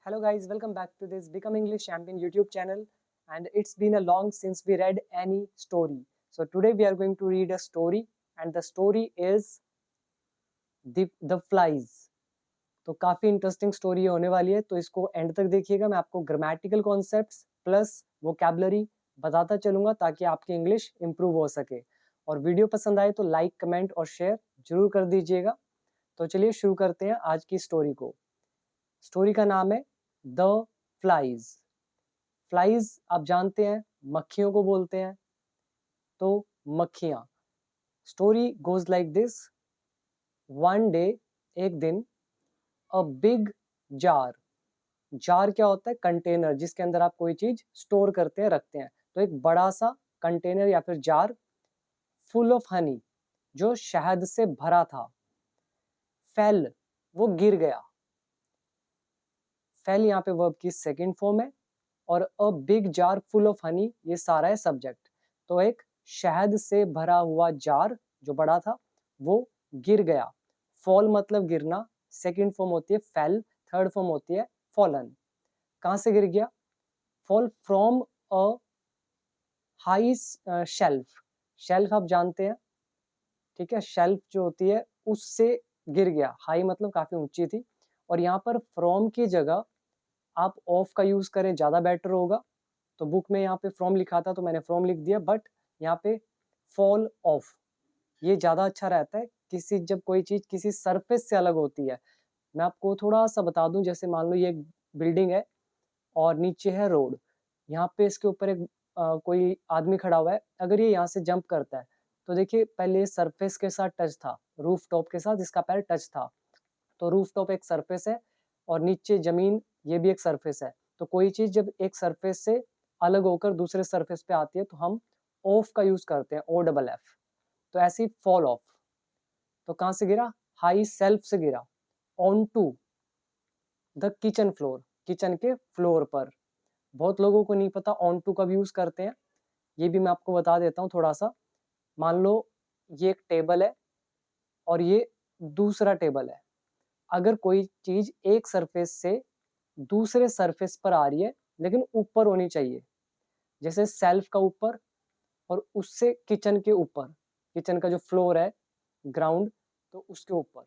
Hello guys, welcome back to this Become English Champion YouTube channel, and it's been a long since we read any story. So today we are going to read a story, and the story is the Flies. तो काफी interesting story होने वाली है, तो इसको and तक देखिएगा। मैं आपको ग्रामेटिकल कॉन्सेप्ट्स प्लस वोकैबुलरी बताता चलूंगा ताकि आपकी इंग्लिश इंप्रूव हो सके। और वीडियो पसंद आए तो लाइक, कमेंट और शेयर जरूर कर दीजिएगा। तो चलिए शुरू करते हैं आज की स्टोरी को। स्टोरी का नाम है द फ्लाइज। फ्लाइज आप जानते हैं मक्खियों को बोलते हैं, तो मक्खियां। Story goes like this. One day, एक दिन, अ बिग जार। जार क्या होता है? कंटेनर, जिसके अंदर आप कोई चीज स्टोर करते हैं, रखते हैं। तो एक बड़ा सा कंटेनर या फिर जार फुल ऑफ हनी, जो शहद से भरा था, फेल, वो गिर गया। फेल यहाँ पे वर्ब की सेकंड फॉर्म है, और a big jar full of honey ये सारा है सब्जेक्ट। तो एक शहद से भरा हुआ जार जो बड़ा था वो गिर गया। फॉल मतलब गिरना, सेकंड फॉर्म होती है फेल, थर्ड फॉर्म होती है फॉलन। कहाँ से गिर गया? Fall from a high shelf. Shelf आप जानते हैं, ठीक है? शेल्फ जो होती है उससे गिर गया। हाई मतलब काफी ऊंची थी, और यहाँ पर फ्रॉम की जगह आप ऑफ का यूज करें, ज्यादा बेटर होगा। तो बुक में यहाँ पे फ्रॉम लिखा था तो मैंने फ्रॉम लिख दिया, बट यहाँ पे फॉल ऑफ ये ज्यादा अच्छा रहता है। जब कोई चीज किसी सरफेस से अलग होती है। मैं आपको थोड़ा सा बता दूं, जैसे मान लो ये एक बिल्डिंग है और नीचे है रोड। यहाँ पे इसके ऊपर एक कोई आदमी खड़ा हुआ है। अगर ये यहाँ से जंप करता है तो देखिए, पहले सरफेस के साथ टच था, रूफ टॉप के साथ इसका पैर टच था। तो रूफ टॉप एक सरफेस है, और नीचे जमीन ये भी एक सरफेस है। तो कोई चीज जब एक सरफेस से अलग होकर दूसरे सरफेस पे आती है तो हम ऑफ का यूज करते हैं, ओ डबल एफ। तो ऐसे ही फॉल ऑफ। तो कहाँ से गिरा? हाई सेल्फ से गिरा। On to the kitchen floor, kitchen के फ्लोर पर। बहुत लोगों को नहीं पता ऑन टू कब यूज करते हैं, ये भी मैं आपको बता देता हूँ थोड़ा सा। मान लो ये एक टेबल है और ये दूसरा टेबल है। अगर कोई चीज एक सरफेस से दूसरे सरफेस पर आ रही है लेकिन ऊपर होनी चाहिए, जैसे सेल्फ का ऊपर और उससे किचन के ऊपर, किचन का जो फ्लोर है, ग्राउंड, तो उसके ऊपर।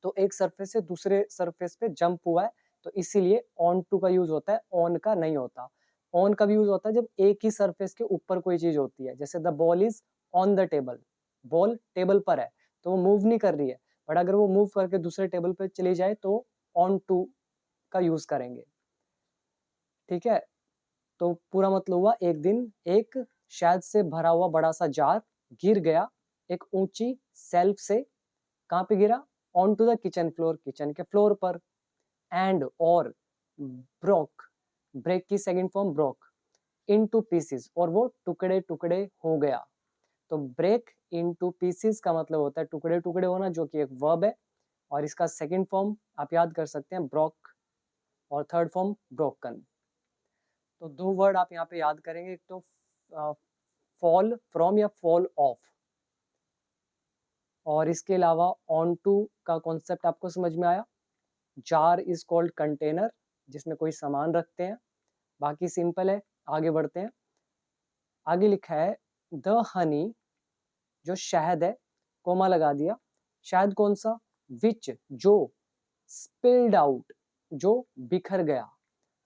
तो एक सरफेस से दूसरे सरफेस पे जंप हुआ है, तो इसीलिए ऑन टू का यूज होता है, ऑन का नहीं होता। ऑन का भी यूज होता है जब एक ही सरफेस के ऊपर कोई चीज होती है, जैसे the ball is on the table. Ball table पर है तो वो मूव नहीं कर रही है, बट अगर वो मूव करके दूसरे टेबल पे चली जाए तो ऑन टू का यूज करेंगे। ठीक है? तो पूरा मतलब हुआ, एक दिन एक शहद से भरा हुआ बड़ा सा जार गिर गया एक ऊंची सेल्फ से। कहाँ पे गिरा? On to the kitchen floor, kitchen के फ्लोर पर। एंड और ब्रोक, ब्रेक की second form broke, into pieces, और वो टुकड़े टुकड़े हो गया। तो ब्रेक इनटू पीसेस का मतलब होता है टुकड़े टुकड़े होना, जो कि एक वर्ब है। और इसका सेकंड फॉर्म आप याद कर सकते हैं ब्रोक, और थर्ड फॉर्म ब्रोकन। तो दो वर्ड आप यहाँ पे याद करेंगे, एक तो फॉल फ्रॉम या फॉल ऑफ, और इसके अलावा ऑन टू का कॉन्सेप्ट आपको समझ में आया। जार इज कॉल्ड कंटेनर, जिसमें कोई सामान रखते हैं। बाकी सिंपल है, आगे बढ़ते हैं। आगे लिखा है द हनी, जो शहद है, कोमा लगा दिया। शहद कौन सा? विच, जो, स्पिल्ड आउट, जो बिखर गया।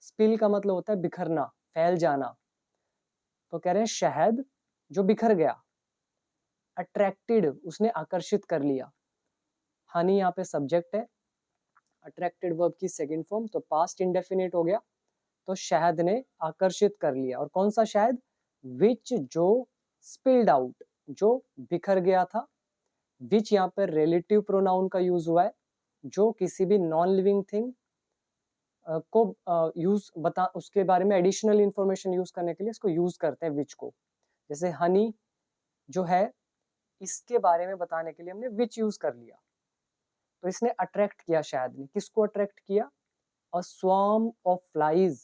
स्पिल का मतलब होता है बिखरना, फैल जाना। तो कह रहे हैं शहद जो बिखर गया। अट्रैक्टेड, उसने आकर्षित कर लिया। हनी यहाँ पे सब्जेक्ट है, अट्रैक्टेड वर्ब की सेकंड फॉर्म, तो पास्ट इंडेफिनिट हो गया। तो शहद ने आकर्षित कर लिया। और कौन सा शहद? विच, जो, स्पिल्ड आउट, जो बिखर गया था। विच यहाँ पर रिलेटिव प्रोनाउन का यूज हुआ है, जो किसी भी नॉन लिविंग थिंग को यूज बता, उसके बारे में एडिशनल इंफॉर्मेशन यूज करने के लिए इसको यूज करते हैं विच को। जैसे हनी जो है, इसके बारे में बताने के लिए हमने विच यूज कर लिया। तो इसने अट्रैक्ट किया, शहद ने किसको अट्रैक्ट किया? अ स्वार्म ऑफ फ्लाइज,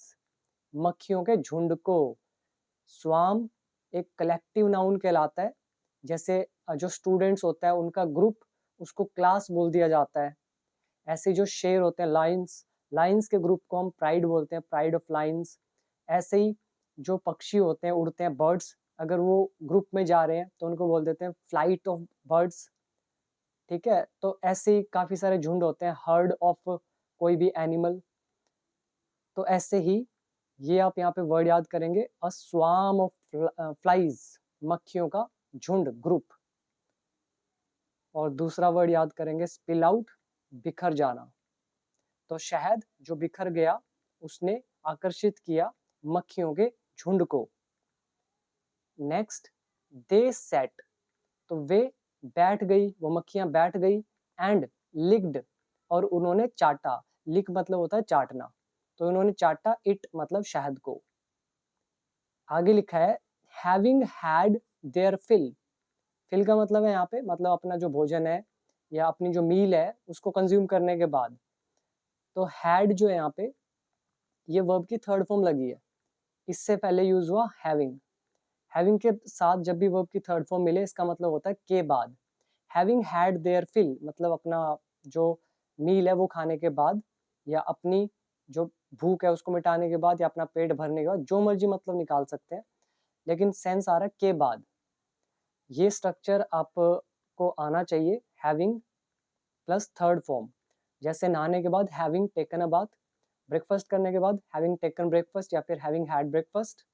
मक्खियों के झुंड को। स्वार्म एक कलेक्टिव नाउन कहलाता है। जैसे जो स्टूडेंट्स होता है उनका ग्रुप, उसको क्लास बोल दिया जाता है। ऐसे जो शेर होते हैं, लायंस, लाइन्स के ग्रुप को हम प्राइड बोलते हैं, प्राइड ऑफ लाइन्स। ऐसे ही जो पक्षी होते हैं, उड़ते हैं, बर्ड्स, अगर वो ग्रुप में जा रहे हैं तो उनको बोल देते हैं फ्लाइट ऑफ बर्ड्स। ठीक है, तो ऐसे ही काफी सारे झुंड होते हैं, हर्ड ऑफ कोई भी एनिमल। तो ऐसे ही ये आप यहाँ पे वर्ड याद करेंगे, अ स्वार्म ऑफ फ्लाइज, मक्खियों का झुंड, ग्रुप। और दूसरा वर्ड याद करेंगे स्पिल आउट, बिखर जाना। तो शहद जो बिखर गया उसने आकर्षित किया मक्खियों के झुंड को। नेक्स्ट, दे सेट, तो वे बैठ गई, वो मक्खियां बैठ गई, एंड लिक्ड, और उन्होंने चाटा। लिक मतलब होता है चाटना, तो उन्होंने चाटा, इट मतलब शहद को। आगे लिखा है having had their fill. Fill का मतलब है यहाँ पे, मतलब अपना जो भोजन है या अपनी जो मील है उसको कंज्यूम करने के बाद। तो हैड जो है यहाँ पे, ये वर्ब की थर्ड फॉर्म लगी है, इससे पहले यूज हुआ हैविंग। हैविंग के साथ जब भी वर्ब की थर्ड फॉर्म मिले इसका मतलब होता है के बाद। हैविंग हैड देयर फिल मतलब अपना जो मील है वो खाने के बाद, या अपनी जो भूख है उसको मिटाने के बाद, या अपना पेट भरने के बाद, जो मर्जी मतलब निकाल सकते हैं, लेकिन सेंस आ रहा है के बाद। ये स्ट्रक्चर आपको आना चाहिए, हैविंग प्लस थर्ड फॉर्म। जैसे नहाने के बाद having taken a bath, breakfast करने के बाद हैविंग टेकन ब्रेकफास्ट, या फिर हैविंग हैड ब्रेकफास्ट,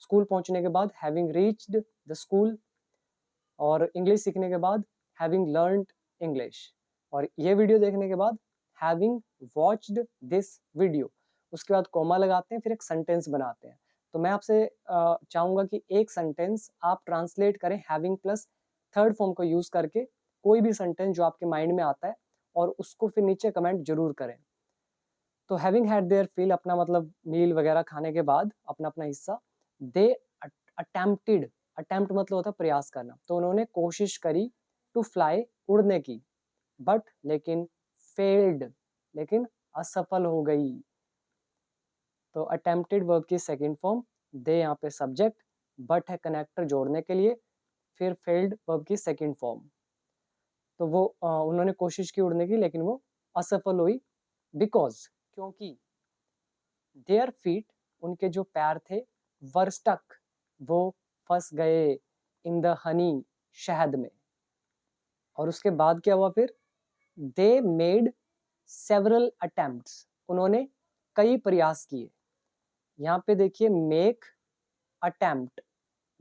स्कूल पहुंचने के बाद हैविंग रीच्ड द स्कूल, और इंग्लिश सीखने के बाद हैविंग लर्नड इंग्लिश, और ये वीडियो देखने के बाद हैविंग वॉच्ड दिस वीडियो। उसके बाद कॉमा लगाते हैं, फिर एक सेंटेंस बनाते हैं। तो मैं आपसे चाहूंगा कि एक सेंटेंस आप ट्रांसलेट करें हैविंग प्लस थर्ड फॉर्म को यूज करके, कोई भी सेंटेंस जो आपके माइंड में आता है, और उसको फिर नीचे कमेंट जरूर करें। तो हैविंग हैड देयर फील अपना मतलब मील वगैरह खाने के बाद अपना अपना हिस्सा, दे अटेम्प्टेड, अटेम्प्ट मतलब होता है प्रयास करना, तो उन्होंने कोशिश करी, टू फ्लाई उड़ने की, बट लेकिन, फेल्ड लेकिन असफल हो गई। तो अटेम्प्टेड वर्ब की सेकंड फॉर्म, दे यहाँ पे सब्जेक्ट, बट है कनेक्टर जोड़ने के लिए, फिर फेल्ड वर्ब की सेकंड फॉर्म। तो वो उन्होंने कोशिश की उड़ने की लेकिन वो असफल हुई, बिकॉज क्योंकि, देयर फीट उनके जो पैर थे, वर स्टक वो फंस गए, इन द हनी शहद में। और उसके बाद क्या हुआ फिर, दे मेड सेवरल अटेम्प्ट्स उन्होंने कई प्रयास किए। यहाँ पे देखिए मेक अटेम्प्ट,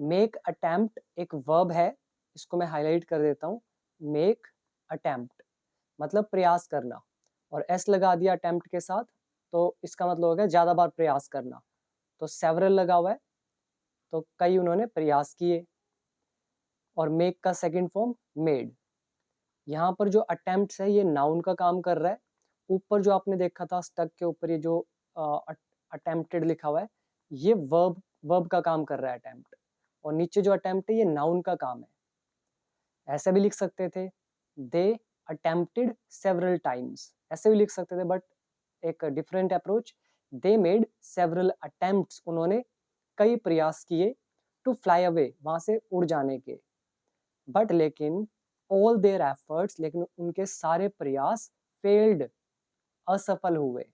मेक अटेम्प्ट एक वर्ब है, इसको मैं हाईलाइट कर देता हूँ। मेक अटेम्प्ट मतलब प्रयास करना, और एस लगा दिया अटेम्प्ट के साथ, तो इसका मतलब हो गया ज्यादा बार प्रयास करना। तो सेवरल लगा हुआ है, तो कई उन्होंने प्रयास किए। और मेक का सेकंड फॉर्म मेड। यहाँ पर जो अटेम्प्ट्स है ये नाउन का काम कर रहा है। ऊपर जो आपने देखा था स्टक के ऊपर ये जो अटेम्प्टेड लिखा हुआ है, ये वर्ब, वर्ब का काम कर रहा है अटेम्प्ट, और नीचे जो अटेम्प्ट है ये नाउन का काम है। ऐसे भी लिख सकते थे, दे अटेम्प्टेड सेवरल टाइम्स, ऐसे भी लिख सकते थे, बट एक डिफरेंट अप्रोच, दे मेड सेवरल अटेम्प्ट्स उन्होंने कई प्रयास किए, टू फ्लाई अवे वहां से उड़ जाने के, बट लेकिन, ऑल देयर एफर्ट्स लेकिन उनके सारे प्रयास, फेल्ड असफल हुए।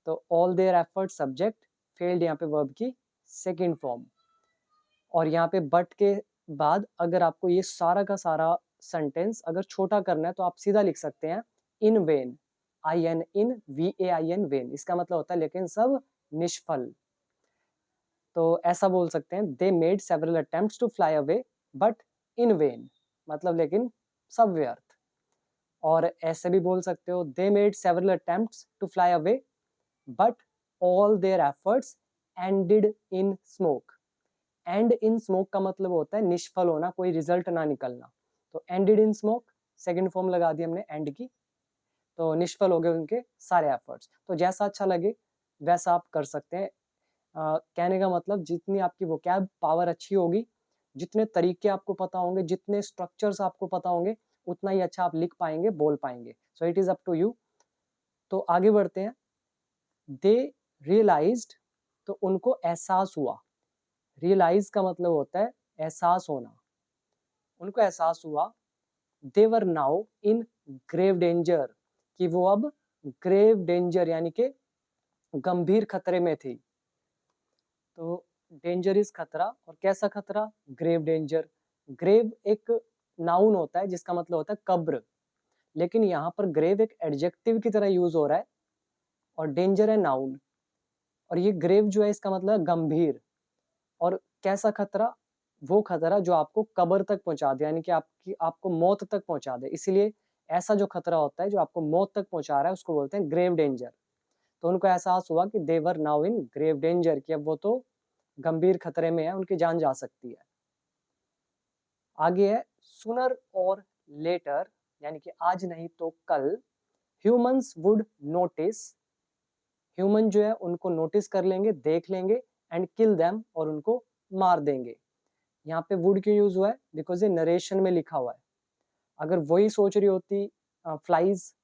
तो all their effort subject, failed यहाँ पे वर्ब की सेकेंड फॉर्म। और यहाँ पे बट के बाद अगर आपको ये सारा का सारा सेंटेंस अगर छोटा करना है तो आप सीधा लिख सकते हैं in vain, I N in V A I N vain, इसका मतलब होता है लेकिन सब निष्फल। तो ऐसा बोल सकते हैं, they made several attempts to fly away but in vain, मतलब लेकिन सब व्यर्थ। और ऐसे भी बोल सकते हो, they made several attempts to fly away but all their efforts ended in smoke. And in smoke का मतलब होता है निष्फल होना, कोई रिजल्ट ना निकलना। तो ended in smoke second form लगा दी हमने एंड की, तो निष्फल हो गए उनके सारे एफर्ट्स। तो जैसा अच्छा लगे वैसा आप कर सकते हैं। कहने का मतलब जितनी आपकी वोकैब पावर अच्छी होगी, जितने तरीके आपको पता होंगे, जितने स्ट्रक्चर्स आपको पता होंगे, उतना ही अच्छा आप लिख पाएंगे, बोल पाएंगे। So it is up to you. तो आगे बढ़ते हैं। दे रियलाइज्ड, तो उनको एहसास हुआ। रियलाइज का मतलब होता है एहसास होना। उनको एहसास हुआ, they were now in grave danger, कि वो अब ग्रेव डेंजर यानी कि गंभीर खतरे में थी। तो डेंजर इज खतरा, और कैसा खतरा? Grave danger. ग्रेव एक नाउन होता है जिसका मतलब होता है कब्र, लेकिन यहाँ पर ग्रेव एक एडजेक्टिव की तरह यूज हो रहा है और डेंजर है नाउन। और ये ग्रेव जो है इसका मतलब है गंभीर। और कैसा खतरा? वो खतरा जो आपको कब्र तक पहुंचा दे, यानी कि आपको मौत तक पहुंचा दे। इसीलिए ऐसा जो खतरा होता है जो आपको मौत तक पहुंचा रहा है उसको बोलते हैं ग्रेव डेंजर। तो उनको एहसास हुआ कि देवर नाउ इन ग्रेव डेंजर, कि अब वो तो गंभीर खतरे में है, उनकी जान जा सकती है। आगे है सुनर और लेटर, यानी कि आज नहीं तो कल, ह्यूमंस वुड नोटिस, ह्यूमन जो है उनको नोटिस कर लेंगे, देख लेंगे, एंड किल देम, और उनको मार देंगे। यहाँ पे वुड क्यों यूज हुआ है? बिकॉज ये नरेशन में लिखा हुआ है। अगर वही सोच रही होती फ्लाइज,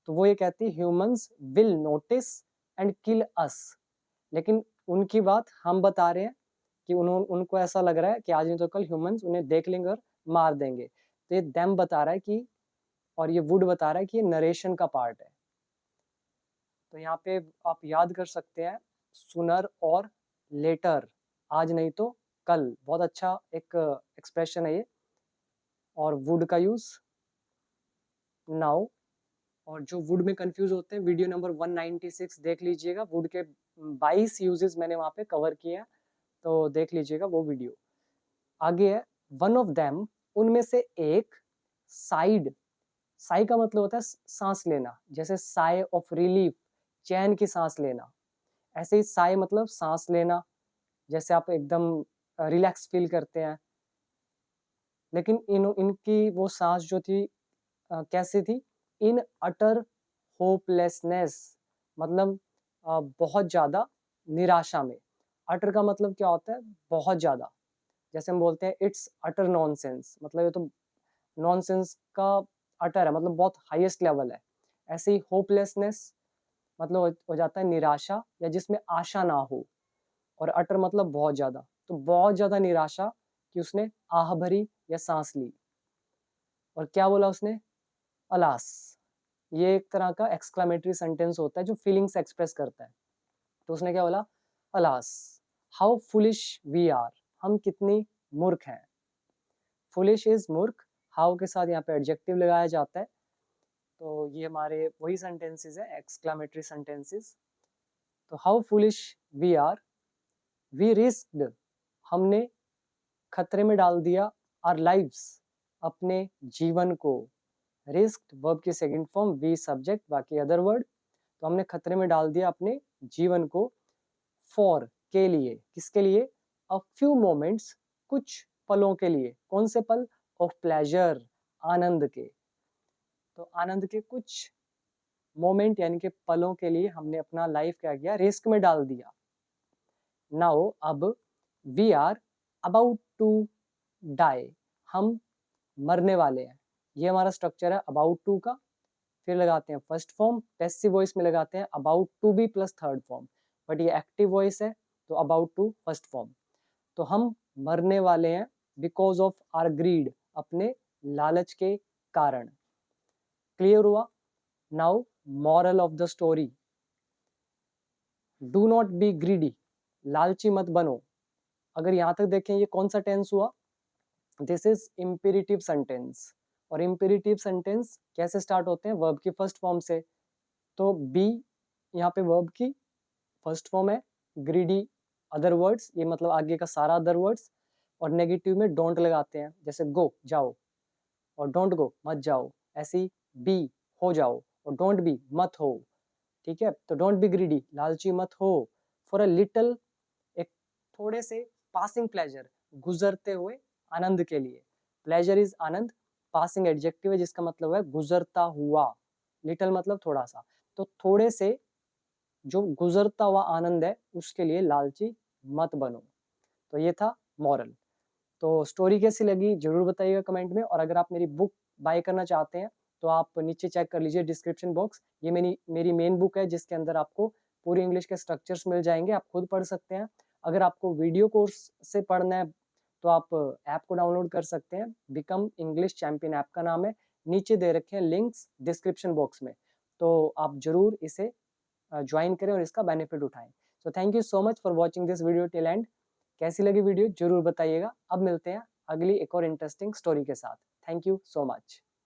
तो वो ये कहती humans will notice and kill us, लेकिन उनकी बात हम बता रहे हैं कि उनको ऐसा लग रहा है कि आज नहीं तो कल ह्यूमंस उन्हें देख लेंगे और मार देंगे। तो ये देम बता रहा है कि, और ये वुड बता रहा है कि ये नरेशन का पार्ट है। तो यहाँ पे आप याद कर सकते हैं सुनर और लेटर, आज नहीं तो कल, बहुत अच्छा एक एक्सप्रेशन है ये। और वुड का यूज नाउ। और जो वुड में कंफ्यूज होते हैं, वीडियो नंबर 196 देख लीजिएगा, वुड के 22 यूजेस मैंने वहां पे कवर किए हैं, तो देख लीजिएगा वो वीडियो। आगे है वन ऑफ देम, उनमें से एक, साइड, साई का मतलब होता है सांस लेना, जैसे साई ऑफ रिलीफ, चैन की सांस लेना, ऐसे ही साई मतलब सांस लेना, जैसे आप एकदम रिलैक्स फील करते हैं। लेकिन इनकी वो सांस जो थी कैसी थी? इन अटर होपलेसनेस, मतलब बहुत ज्यादा निराशा में। अटर का मतलब क्या होता है? बहुत ज्यादा। जैसे हम बोलते हैं इट्स अटर नॉनसेंस, मतलब ये तो नॉनसेंस का अटर है, मतलब बहुत हाईएस्ट लेवल है। ऐसे ही होपलेसनेस मतलब हो जाता है निराशा या जिसमें आशा ना हो, और अटर मतलब बहुत ज्यादा। तो बहुत ज्यादा निराशा कि उसने आह भरी या सांस ली। और क्या बोला उसने? अलास। ये एक तरह का एक्सक्लेमेटरी सेंटेंस होता है जो फीलिंग्स एक्सप्रेस करता है। तो उसने क्या बोला? Alas, how foolish we are, हम कितनी मूर्ख हैं। फुलिश इज मूर्ख, हाउ के साथ यहाँ पे एडजेक्टिव लगाया जाता है। तो ये हमारे वही सेंटेंसेस है, एक्सक्लेमेटरी सेंटेंसेस। तो how foolish we are, we risked, हमने खतरे में डाल दिया, आर लाइव्स, अपने जीवन को। रिस्क वर्ब की सेकंड फॉर्म, वी सब्जेक्ट, बाकी अदर वर्ड। तो हमने खतरे में डाल दिया अपने जीवन को, फॉर के लिए, किसके लिए? अ फ्यू मोमेंट्स, कुछ पलों के लिए। कौन से पल? ऑफ प्लेजर, आनंद के। तो आनंद के कुछ मोमेंट यानी कि पलों के लिए हमने अपना लाइफ क्या किया? रिस्क में डाल दिया। नाउ अब, we are about to die, हम मरने वाले हैं। ये हमारा स्ट्रक्चर है अबाउट टू का। फिर लगाते हैं फर्स्ट फॉर्म, पैसिव वॉइस में लगाते हैं about to be plus third form, but ये एक्टिव वॉइस है तो अबाउट टू फर्स्ट फॉर्म। तो हम मरने वाले हैं बिकॉज ऑफ आर ग्रीड, अपने लालच के कारण। क्लियर हुआ? Now moral of the story, do not be greedy, लालची मत बनो। अगर यहां तक देखें ये कौन सा टेंस हुआ? This is imperative sentence. और इम्पेरेटिव सेंटेंस कैसे स्टार्ट होते हैं? वर्ब की फर्स्ट फॉर्म से। तो बी यहाँ पे वर्ब की फर्स्ट फॉर्म है, ग्रीडी अदर वर्ड्स, ये मतलब आगे का सारा अदर वर्ड्स। और नेगेटिव में डोंट लगाते हैं, जैसे गो जाओ, और डोंट गो मत जाओ। ऐसे ही बी हो जाओ, और डोंट बी मत हो। ठीक है, तो डोंट बी ग्रीडी, लालची मत हो। फॉर अ लिटल, एक थोड़े से पासिंग प्लेजर, गुजरते हुए आनंद के लिए। Pleasure is Anand, passing adjective है जिसका मतलब है गुजरता हुआ, लिटल मतलब थोड़ा सा। तो थोड़े से जो गुजरता हुआ आनंद है उसके लिए लालची मत बनो। तो ये था मॉरल। तो स्टोरी कैसी लगी जरूर बताइएगा कमेंट में। और अगर आप मेरी बुक बाय करना चाहते हैं तो आप नीचे चेक कर लीजिए डिस्क्रिप्शन बॉक्स, ये मेरी मेन बुक है जिसके अंदर आपको पूरी इंग्लिश के स्ट्रक्चर्स मिल जाएंगे, आप खुद पढ़ सकते हैं। अगर आपको वीडियो कोर्स से पढ़ना है तो आप ऐप को डाउनलोड कर सकते हैं, बिकम इंग्लिश चैंपियन ऐप का नाम है, नीचे दे रखे हैं लिंक्स डिस्क्रिप्शन बॉक्स में। तो आप ज़रूर इसे ज्वाइन करें और इसका बेनिफिट उठाएं। So thank you so much for watching this video till and. कैसी लगी वीडियो ज़रूर बताइएगा। अब मिलते हैं अगली एक और इंटरेस्टिंग स्टोरी के साथ। Thank you so much.